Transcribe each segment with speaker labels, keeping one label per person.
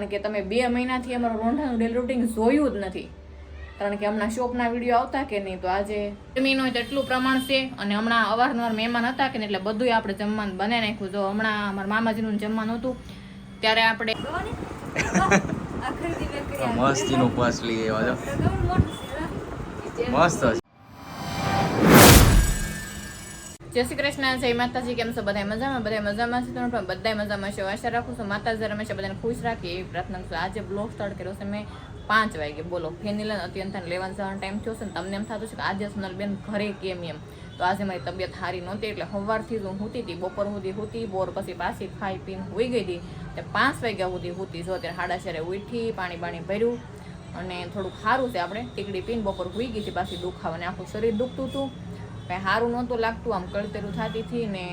Speaker 1: કારણ કે તમે 2 મહિનાથી અમારું રોંઢાનું ડેલી રૂટીન જોયું જ નથી. કારણ કે હમણાં શોપના વિડીયો આવતા કે નહીં, તો આજે જમીન હોય તો એટલું પ્રમાણ છે. અને હમણાં અવારનવાર મહેમાન હતા કે નહીં, એટલે બધું આપણે જમવાનું બનાવી નાખ્યું. જો હમણાં અમારા મામાજીનું જમવાનું હતું ત્યારે આપણે
Speaker 2: મસ્તીનું પાસ લઈ આવ્યા છો. મસ્ત છે.
Speaker 1: જય શ્રી કૃષ્ણ, જય માતાજી. કેમ છો બધા? મજામાં? બધા મજામાં છે? તમે પણ બધા મજામાં છો? આશા રાખું છું માતાજી હંમેશા બધાને ખુશ રાખીએ એવી પ્રાર્થના છું. આજે બ્લોગ સ્ટાર્ટ કર્યો છે મેં 5 વાગે. બોલો, ફેનિલ અત્યંત લેવાનું જવાનો ટાઈમ થયો છે ને તમને એમ થતું છે કે આજે સોનલબેન ઘરે કેમ એમ. તો આજે મારી તબિયત સારી નહોતી એટલે સવારથી જ હું સૂતી હતી. બપોર સુધી સૂતી, બોર પછી પાછી ખાઈ પીને હોઈ ગઈ હતી. તે 5 વાગ્યા સુધી સૂતી. જો અત્યારે 4:30 ઉઠી, પાણી ભર્યું અને થોડુંક સારું છે. આપણે ટીકડી પીને બપોર હોઈ ગઈ હતી. પાછી દુખાવાને આખું શરીર દુખતું હતું, કાંઈ સારું નહોતું લાગતું. આમ કળતેરું થતી હતી ને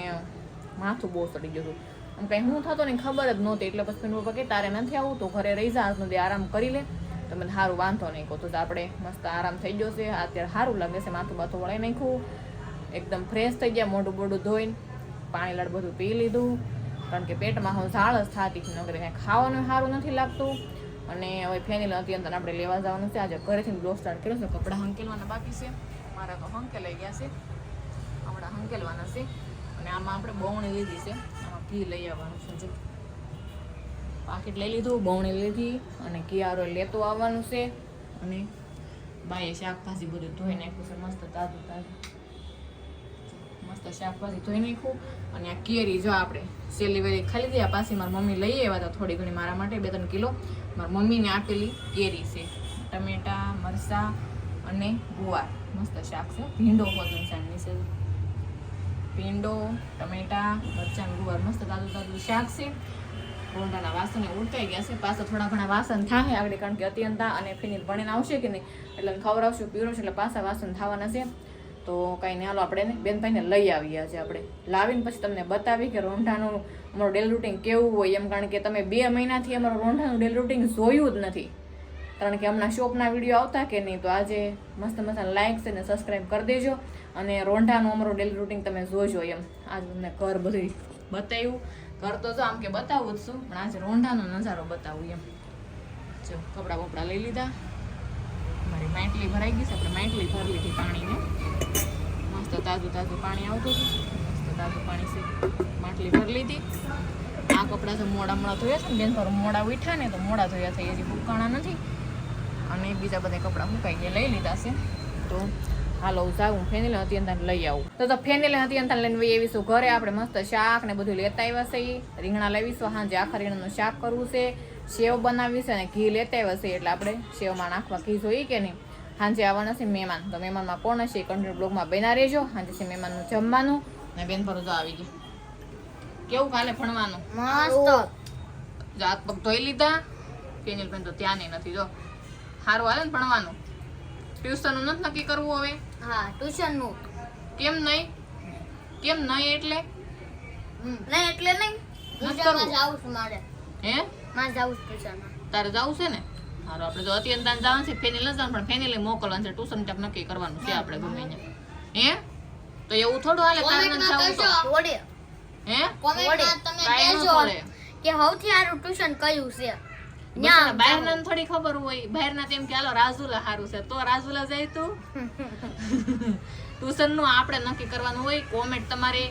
Speaker 1: માથું બહુ ચડી ગયું હતું. આમ કાંઈ શું થતો ને ખબર જ નહોતી. એટલે પછી પપ્પા કે તારે નથી આવું તો ઘરે રહી જા, આજ સુધી આરામ કરી લે. તો મને સારું વાંધો નહીં કહું. તો આપણે મસ્ત આરામ થઈ ગયો છે. અત્યારે સારું લાગે છે. માથું બાથું વળાઈ નાખ્યું, એકદમ ફ્રેશ થઈ ગયા. મોઢું બોઢું ધોઈને પાણી લાડ બધું પી લીધું. કારણ કે પેટમાં હું ઝાળ જ થતી હતી. નગરે કાંઈ ખાવાનું સારું નથી લાગતું. અને હવે ફેનિલ અત્યંત આપણે લેવા જવાનું છે. આજે ઘરેથી બ્લોગ સ્ટાર્ટ કર્યો છે. કપડાં હંકેલવાના બાકી છે. મારા તો હંકેલાઈ ગયા છે, હમણાં હંકેલવાના છે. અને આમાં આપણે બવણી લીધી છે. આમાં ઘી લઈ આવવાનું છે. જો પાકીટ લઈ લીધું, બવણી લીધી અને કિયારો લેતો આવવાનું છે. અને બાઈએ શાકભાજી બધું ધોઈ નાખ્યું છે. મસ્ત તાજું મસ્ત શાકભાજી ધોઈ નાખ્યું. અને આ કેરી જો આપણે સેલી વેલી ખાલી દઈએ. પાછી મારી મમ્મી લઈ આવ્યા હતા થોડી ઘણી મારા માટે, 2-3 કિલો મારી મમ્મીને આપેલી કેરી છે. ટમેટા, મરચાં અને ગુવાર. મસ્ત શાક છે. ભીંડો હોતું સાંજની છે. ભીંડો, ટમેટા, મરચાં, ગુવાર. મસ્ત તાજું શાક છે. રોંઢાના વાસણ ઉડકાઈ ગયા છે. પાછા થોડા ઘણા વાસણ થાય આગળ, કારણ કે અત્યંતા અને ફિનિલ ભણીને આવશે કે નહીં એટલે ખવડાવશું પીવડાવશું એટલે પાછા વાસણ થવાના છે. તો કાંઈ નહીં, હાલો આપણે બેનભાઈને લઈ આવીએ. આજે આપણે લાવીને પછી તમને બતાવી કે રોંઢાનું અમારું ડેલી રૂટીન કેવું હોય એમ. કારણ કે તમે 2 મહિનાથી અમારું રોંઢાનું ડેલી રૂટીન જોયું જ નથી. કારણ કે હમણાં શોપના વિડીયો આવતા કે નહીં, તો આજે મસ્ત લાઈક છે ને સબસ્ક્રાઈબ કરી દેજો. અને રોંઢાનું અમારું ડેલી રૂટીન તમે જોજો એમ. આજે તમને ઘર બધું બતાવ્યું. ઘર તો જો આમ કે બતાવું જ છું, પણ આજે રોંઢાનો નજારો બતાવું એમ. જો કપડાં બપડા લઈ લીધા. મારી માટલી ભરાઈ ગઈ છે. આપણે માટલી ભરી લીધી પાણીને. મસ્ત તાજું પાણી આવતું હતું. મસ્ત તાજું પાણી છે. માટલી ભરી લીધી. આ કપડાં જો મોડા ધોયા છે ને બેન, પર મોડા ઉઠ્યા ને તો મોડા ધોયા થઈ, હજી ફૂકાણા નથી. અને બીજા બધા કપડાં ફૂંકાઈ ગયા લઈ લીધા છે. તો હાલો જાઉં ફેનિલ અત્યંત લઈ આવું. તો ફેનિલ અત્યંત લઈને વહી આવીશું ઘરે. આપણે મસ્ત શાક ને બધું લેતા આવ્યા છે. રીંગણા લાવીશું. સાંજે આખા રીંગણાનું શાક કરવું છે. સેવ બનાવી છે અને ઘી લેતા આવ્યા છે. એટલે આપણે સેવમાં નાખવા ઘી જોઈએ કે નહીં. સાંજે આવવાના છે મહેમાન. તો મહેમાનમાં કોણ હશે કન્ટિન્યુ બ્લોગમાં બના રહેજો. સાંજે છે મહેમાનનું જમવાનું. ને બેન પર જો આવી ગઈ. કેવું કાલે ભણવાનું?
Speaker 3: મસ્ત.
Speaker 1: હાથ પગ ધોઈ લીધા. ફેનિલ બેન તો ત્યાં નથી. જો સારું હાલે ને ભણવાનું. ટ્યુશનનું નથી નક્કી કરવું હવે?
Speaker 3: હા, ટ્યુશનનું.
Speaker 1: કેમ નહીં? કેમ નહીં એટલે?
Speaker 3: નહીં એટલે નહીં. ટ્યુશનમાં જાવું છે મારે.
Speaker 1: હે?
Speaker 3: મારે જાવું છે ટ્યુશનમાં.
Speaker 1: તારે જવું છે ને? સારું, આપણે તો અત્યંત જવાનું છે. ફેનિલ ન જવાનું, પણ ફેનિલે મોકલવાનું છે. ટ્યુશન ક્યાંક નક્કી કરવાનું છે આપણે ગમે ત્યાં. હે? તો એવું થોડું હાલે તારે નથી જવું તો?
Speaker 3: થોડે.
Speaker 1: હે?
Speaker 3: કોમેન્ટમાં તમે
Speaker 1: કાંઈ ન
Speaker 3: કહેજો
Speaker 1: થોડે.
Speaker 3: કે સૌથી સારું ટ્યુશન કયું છે.
Speaker 1: બહારના થોડી ખબર હોય. બહારના તેમ કે હાલો રાજુલા સારું છે, તો રાજુલા જાય તું. ટ્યુશન નું આપણે નક્કી કરવાનું હોય. કોમેન્ટ તમારે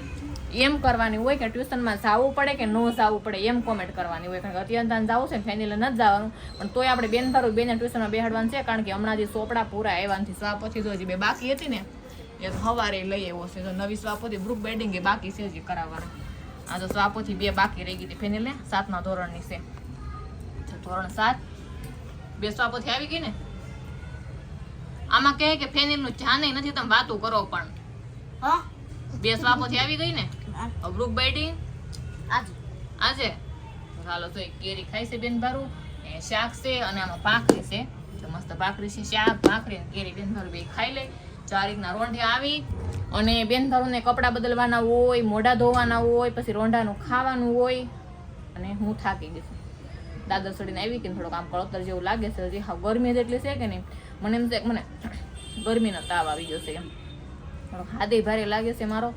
Speaker 1: એમ કરવાની હોય કે ટ્યુશનમાં જવું પડે કે ન જવું પડે, એમ કોમેન્ટ કરવાની હોય. કારણ કે અત્યંત જવું છે ફેનિલે નથી જવાનું, પણ તોય આપણે બેન તારું બેને ટ્યુશનમાં બેહાડવાનું છે. કારણ કે હમણાં જે ચોપડા પૂરા આવ્યા નથી. સ્વાપોથી તો હજી 2 બાકી હતી ને, એ સવારે લઈ આવ્યો છે. તો નવી સ્વાપોથી ગ્રુપ બેડિંગ એ બાકી છે હજી કરાવવાનું. આ તો સ્વાપોથી 2 બાકી રહી ગઈ હતી ફેનિલે. 7મા ધોરણની છે. ધોરણ 7 2 સ્વાપોથી આવી ગઈ ને. આમાં કહે કે ફેનિલ નું જાને નથી, તમે વાતું કરો. પણ 2 સ્વાપોથી આવી ગઈ ને. ગ્રુપ બાઇટિંગ આજે ચાલો તો કેરી ખાઈ છે બેન ભારું. એ શાક છે અને આમાં ભાખરી છે. તો મસ્ત ભાખરી છે, શાક, ભાખરી અને કેરી બેન ભારું બે ખાઈ લે. 4 રીતના રોંઢે આવી. અને બેન ભારું ને કપડા બદલવાના હોય, મોઢા ધોવાના હોય, પછી રોંઢાનું ખાવાનું હોય. અને હું થાકી ગઈ છું. દાદર ચડીને આવી કે થોડોક આમ કળતર જેવું લાગે છે. હજી હા ગરમી જેટલી છે કે નહીં, મને એમ છે કે મને ગરમીનો તાવ આવી ગયો છે એમ. થોડોક હાથે ભારે લાગે છે મારો.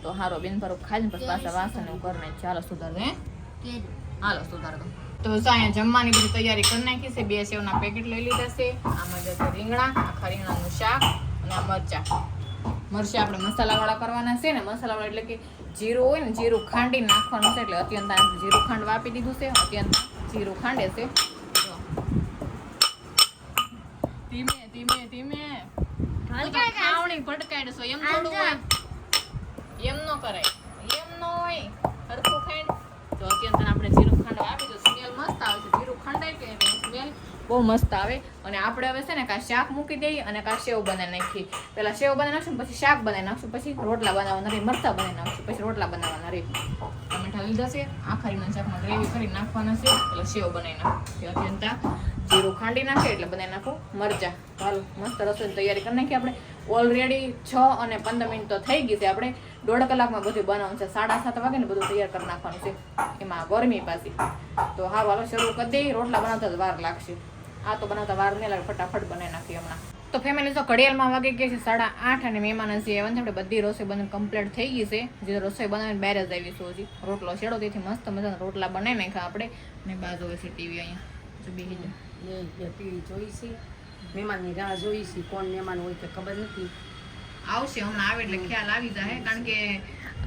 Speaker 1: તો હારો બેન પર ખાઈને પછી પાછા વાસણ એવું કરી નાખ. ચાલો સુધાર દે. હાલો સુધાર દો. તો અહીંયા જમવાની બધી તૈયારી કરી નાખી છે. 2 સેવના પેકેટ લઈ લીધા છે. આમાં જશે રીંગણા, આખા રીંગણાનું શાક અને આ મરચાં આપણે મસાલાવાળા કરવાના છે ને. મસાલાવાળા એટલે કે જીરું હોય ને, જીરું ખાંડી નાખવાનું છે. એટલે અત્યંત જીરું ખાંડ વાપી દીધું છે. અત્યંત જીરું ખાંડે છે. ધીમે ધીમે ધીમે ખાવણી ભટકાડશો એમ થોડું હોય, એમ ન કરાય, એમ ન હોય. હરખું ખાંડ તો અત્યંત આપણે જીરું ખાંડ આપી દો. સ્મેલ મસ્ત આવે છે. જીરું ખાંડાય કે સ્મેલ બહુ મસ્ત આવે. અને આપણે હવે છે ને કાં શાક મૂકી દઈએ અને કાં સેવ બનાવી નાખીએ. પહેલા સેવ બનાવી નાખશું, પછી શાક બનાવી નાખશું, પછી રોટલા બનાવવાના રહી, મરચાં બનાવી નાખશું, પછી રોટલા બનાવવાના રહી. ટમેટા લીધા છે, આખા રીંગણાના શાકમાં ગ્રેવી કરી નાખવાના છે. એટલે સેવ બનાવી નાખું. અત્યંત જીરું ખાંડી નાખે એટલે બનાવી નાખું મરચાં. ચાલો મસ્ત રસોઈની તૈયારી કરી નાખીએ આપણે. ઓલરેડી 6 અને 15 મિનિટ તો થઈ ગઈ છે. આપણે 1.5 કલાકમાં બધું બનાવવાનું છે. 7:30 વાગે ને બધું તૈયાર કરી નાખવાનું છે. એમાં ગરમી પાછી તો હા વાલો શરૂ કરી દઈએ. રોટલા બનાવતા જ વાર લાગશે. આ તો બનાવતા વાર નહીં લાગે, ફટાફટ બનાવી નાખીએ હમણાં. તો ફેમિલી તો ઘડિયાળમાં વાગે ગયા છે 8:30 અને મહેમાન હજી આવ્યા છે. આપણે બધી રસોઈ બની કમ્પ્લીટ થઈ ગઈ છે. જે રસોઈ બનાવીને બહાર જ આવીશું. હજી રોટલો છેડો, તેથી મસ્ત મજાના રોટલા બનાવી નાખ્યા આપણે. અને બાજુ હોય છે ટીવી. અહીંયા જો બેસી જાય
Speaker 4: ટીવી જોઈ છે. મહેમાનની રાહ જોઈ છે. કોણ મહેમાન હોય તે ખબર નથી.
Speaker 1: આવશે હમણાં આવે એટલે ખ્યાલ આવી જાય. કારણ કે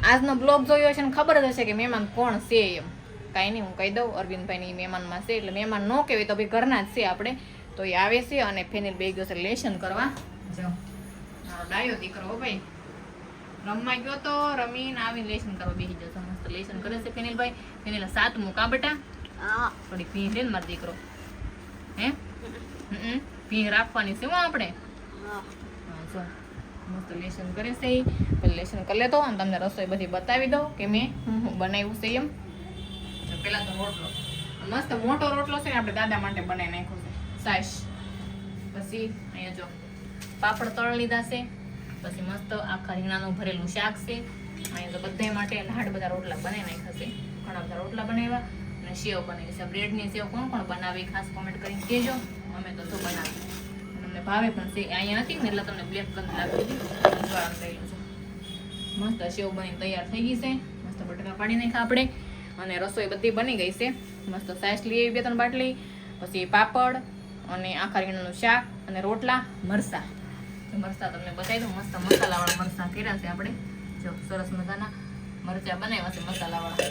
Speaker 1: આજનો બ્લોગ જોયો છે ને ખબર જ હશે કે મહેમાન કોણ છે એમ. કાંઈ નહીં, હું કહી દઉં અરવિંદભાઈની મહેમાનમાં છે. એટલે મહેમાન ન કહેવાય તો ભાઈ ઘરના જ છે આપણે. તો એ આવે છે અને ફેનિલ બે ગયો છે લેશન કરવા. જો મારો ડાયો દીકરો હો ભાઈ, રમવા ગયો તો રમીને આવીને લેશન કરવા બેસી જશે. મસ્ત લેશન કરે છે ફેનિલભાઈ. ફેનિલ 7મું કા બેટા? થોડી ભીં લે ને મારો દીકરો. હે ભીં રાખવાની છે હું આપણે. હા જો મસ્ત લેશન કરે છે. પેલા લેશન કરી લેતો અને તમને રસોઈ બધી બતાવી દઉં કે મેં હું બનાવ્યું છે એમ. પેલા તો રોટલો મસ્ત મોટો રોટલો છે ને આપણે દાદા માટે બનાવી નાખ્યો છે. સાઈશ પછી અહીંયા જો પાપડ તળ લીધા છે. પછી મસ્ત આખા રીંગણાનું ભરેલું શાક છે. અહીંયા તો બધા માટે બધા રોટલા બનાવી નાખ્યા છે. ઘણા બધા રોટલા બનાવ્યા અને સેવ બનાવી છે. બ્રેડની સેવ કોણ કોણ બનાવી ખાસ કોમેન્ટ કરીને કહેજો. અમે તો શું બનાવી તમને ભાવે પણ છે. અહીંયા નથી ને એટલે તમને બ્લેક ગંધ લાગી દીધી. મસ્ત સેવ બની તૈયાર થઈ ગઈ છે. મસ્ત બટાકા પાડી નાખ્યા આપણે અને રસોઈ બધી બની ગઈ છે. મસ્ત સાઈસ લઈ આવી 2-3 બાટલી. પછી પાપડ અને આખા રીંગણાનું શાક અને રોટલા, મરચાં. મરચાં તમને બતાવી દઉં. મસ્ત મસાલાવાળા મરચાં કર્યા છે આપણે. જો સરસ મજાના મરચાં બનાવ્યા છે મસાલાવાળા.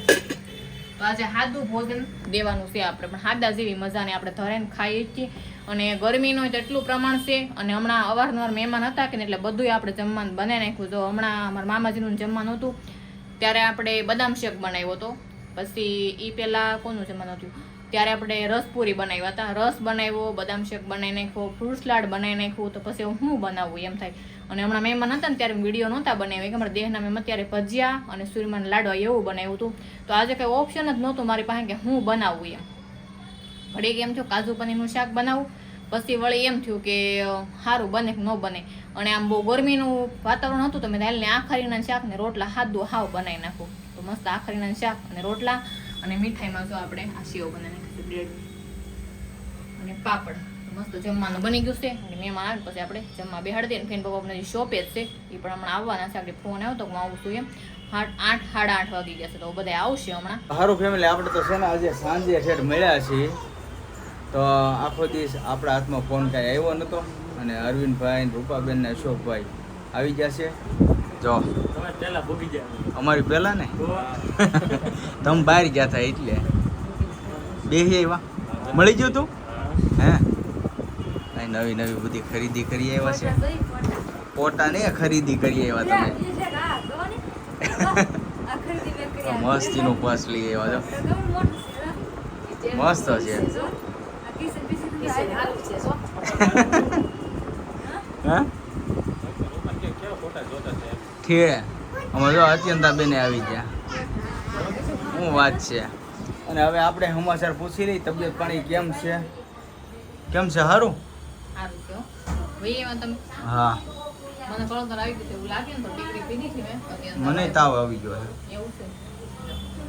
Speaker 1: તો આજે સાદું ભોજન દેવાનું છે આપણે, પણ સાદા જેવી મજાને આપણે ધરાઈને ખાઈએ છીએ. અને ગરમીનું તો એટલું પ્રમાણ છે. અને હમણાં અવારનવાર મહેમાન હતા કે એટલે બધું આપણે જમવાનું બનાવી નાખ્યું. જો હમણાં અમારા મામાજીનું જમવાનું હતું ત્યારે આપણે બદામ શેક બનાવ્યો હતો. પછી એ પહેલાં કોનું જમવાનું હતું ત્યારે આપણે રસપુરી બનાવ્યા હતા. રસ બનાવ્યો, બદામ શેક બનાવી નાખ્યો, ફ્રૂટ સલાડ બનાવી નાખ્યું. તો પછી હું બનાવવું એમ થાય. અને હમણાં મહેમાન હતા ને ત્યારે વિડીયો નહોતા બનાવ્યા કે અમારા દેહના મહેમાન ત્યારે ભજીયા અને સુરમાન લાડવા એવું બનાવ્યું હતું. તો આજે કંઈ ઓપ્શન જ નહોતું મારી પાસે કે હું બનાવવું એમ. વળી એમ થયું કાજુ પનીરનું શાક બનાવું. પછી વળી એમ થયું કે સારું બને કે ન બને. અને આમ બહુ ગરમીનું વાતાવરણ હતું તો મેં હાલને આખા રીંગણાના શાક ને રોટલા સાદું હાવ બનાવી નાખું. તો મસ્ત આખા રીંગણાના શાક અને રોટલા અને મીઠાઈમાં જો આપણે આ સેવ બનાવી નાખીશું બ્રેડ અને પાપડ. મસ્ત જમવાનું બની ગયું છે. અને મહેમાન આવે પછી આપણે જમવા બેહાડી દઈએ. ફેન બાબા જે શોપે જ છે એ પણ હમણાં આવવાના છે. આપણે ફોન આવ્યો તો હું આવું છું એમ. 8-8:30 વાગી ગયા છે તો બધા આવશે હમણાં.
Speaker 2: સારું ફેમિલી, આપણે તો છે ને આજે સાંજે ઠેઠ મળ્યા છીએ. તો આખો દિવસ આપણા હાથમાં ફોન કાંઈ આવ્યો નહોતો. અને અરવિંદભાઈ, રૂપાબેન ને અશોકભાઈ આવી ગયા છે. જો અમારી પહેલા ને તમે બહાર ગયા હતા એટલે બેસી આવ્યા. મળી ગયું તું? હે કઈ નવી નવી બધી ખરીદી કરી આવ્યા છે. પોતા ને ખરીદી કરી આવ્યા તમે. મસ્તીનું પર્સ લઈ આવ્યા છો. મસ્ત છે. હા ઠીક. અમે જો અત્યંતા બેને આવી ગયા. શું વાત છે. અને હવે આપણે સમાચાર પૂછી લઈ. તબિયત પાણી કેમ છે? કેમ છે? સારું
Speaker 1: સારું છે ભાઈ. એમાં તમે
Speaker 2: હા
Speaker 1: મને થોડું આવી ગયું એવું લાગે ને તો ડિગ્રી પીધી છે મેં અત્યારે.
Speaker 2: મને તાવ આવી ગયો છે.
Speaker 1: એવું છે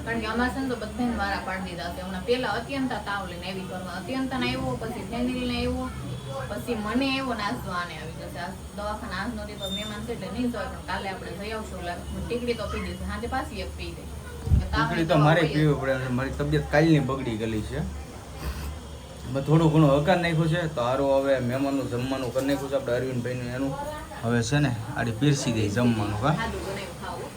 Speaker 1: કારણ કે અમારે છે ને તો બધાને વારા પાડી દીધા છે. હમણાં પહેલા અત્યંતા તાવ લઈને આવી કરવા. અત્યંતાને આવ્યો, પછી ફેમિલીને આવ્યો, પછી મને આવ્યો ને આજ તો આને આવી જશે. આ દવાખાના આજ નહોતી તો મહેમાન છે એટલે નહીં જોય. પણ કાલે આપણે જઈ આવશું. ટીકડી તો પી દીધી. સાંજે પાછી એક પી દે.
Speaker 2: ટીકડી તો મારે પીવી પડે. મારી તબિયત કાલની બગડી ગયેલી છે. થોડું ઘણું હકાર નાખ્યું છે તો સારું હવે મહેમાનનું જમવાનું કરી નાખ્યું છે આપણે અરવિંદભાઈનું એનું હવે છે ને આડી પીરસી દઈ જમવાનું હા
Speaker 1: સાદું બનાવ્યું ખાવું.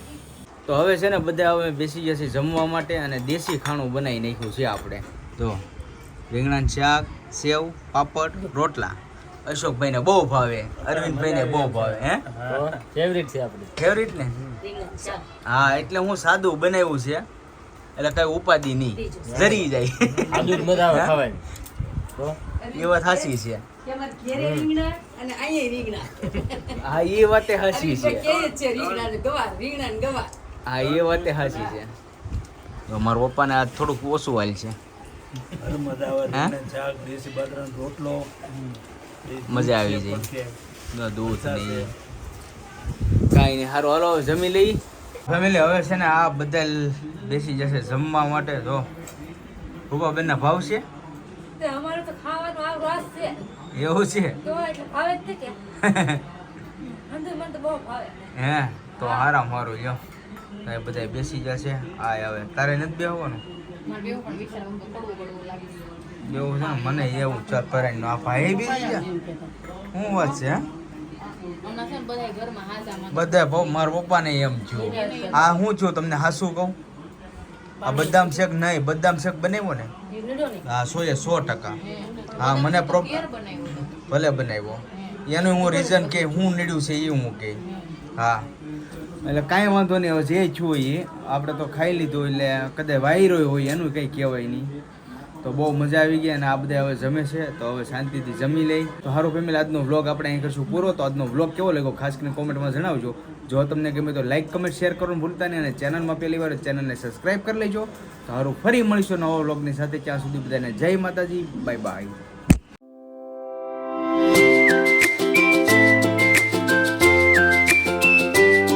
Speaker 2: તો હવે છે ને બધા હવે બેસી જશે જમવા માટે અને દેશી ખાણું બનાવી નાખ્યું છે આપણે જો રીંગણાનું શાક સેવ પાપડ રોટલા અશોકભાઈને બહુ ભાવે અરવિંદભાઈને બહુ ભાવે હે
Speaker 5: ફેવરિટ છે આપણી.
Speaker 2: ફેવરિટ ને હા એટલે હું સાદું બનાવ્યું છે એટલે કઈ ઉપાધિ નહીં જરી જાય
Speaker 5: આદુ જ મજા આવે ખાવાની. તો
Speaker 2: એ વાત સાચી છે
Speaker 4: એમાં ઘેરે રીંગણા અને અહીંયા રીંગણા
Speaker 2: હા એ વાતે સાચી છે
Speaker 4: કે છે રીંગણા ને ગવાર રીંગણા ને ગવાર
Speaker 2: હા એ વાતે સાચી છે તો મારા પપ્પાને આ થોડુંક ઓછું હાલ છે હા? મજા આવી જાય દૂધ નહીં કાંઈ નહીં સારું હાલો હવે જમી લઈ ફેમિલી હવે છે ને આ બધા બેસી જશે જમવા માટે જો રૂપાબેનના ભાવ છે
Speaker 4: અમારે તો ખાવાનો આ રસ છે
Speaker 2: એવું છે
Speaker 4: તો એટલે ભાવે જ કે અંદર મને તો બહુ ભાવે
Speaker 2: હે તો હારામ હારું લ્યો તો એ બધા બેસી જશે આ હવે તારે નથી બેહવાનું
Speaker 1: મારે બેવું પણ વિચાર આમ તો કડવું કડવું લાગે છે.
Speaker 2: એવું છે ને મને એવું ચાલ કરાય આ ભાઈ બેસી જા શું વાત છે હે
Speaker 1: હમણાં છે ને બધાય ઘરમાં હાજામાં
Speaker 2: બધા મારા પપ્પાને એમ થયું આ હું છું તમને હાસું કહું આ બદામ શેક નહીં બદામ શેક બનાવ્યો ને
Speaker 4: એ નડો ને
Speaker 2: હા 100% હા મને
Speaker 1: ઘેર બનાવ્યું હતું.
Speaker 2: ભલે બનાવ્યો એનું હું રીઝન કે હું નીડ્યું છે એ હું કે હા એટલે કાંઈ વાંધો નહીં હવે જે છું એ આપણે તો ખાઈ લીધું એટલે કદાચ વાયરો હોય એનું કંઈ કહેવાય નહીં તો બહુ મજા આવી ગઈ અને આ બધા હવે જમે છે તો હવે શાંતિથી જમી લઈ તો સારું ફેમિલી આજનો વ્લોગ આપણે અહીં કરશું પૂરો તો આજનો વ્લોગ કેવો લાગ્યો ખાસ કરીને કોમેન્ટમાં જણાવજો જો તમને ગમે તો લાઈક કમેન્ટ શેર કરવાનું ભૂલતા નહીં અને ચેનલમાં પહેલી વાર ચેનલને સબસ્ક્રાઈબ કરી લેજો તો સારું ફરી મળીશું નવા વ્લોગની સાથે ત્યાં સુધી બધાને જય માતાજી બાય બાય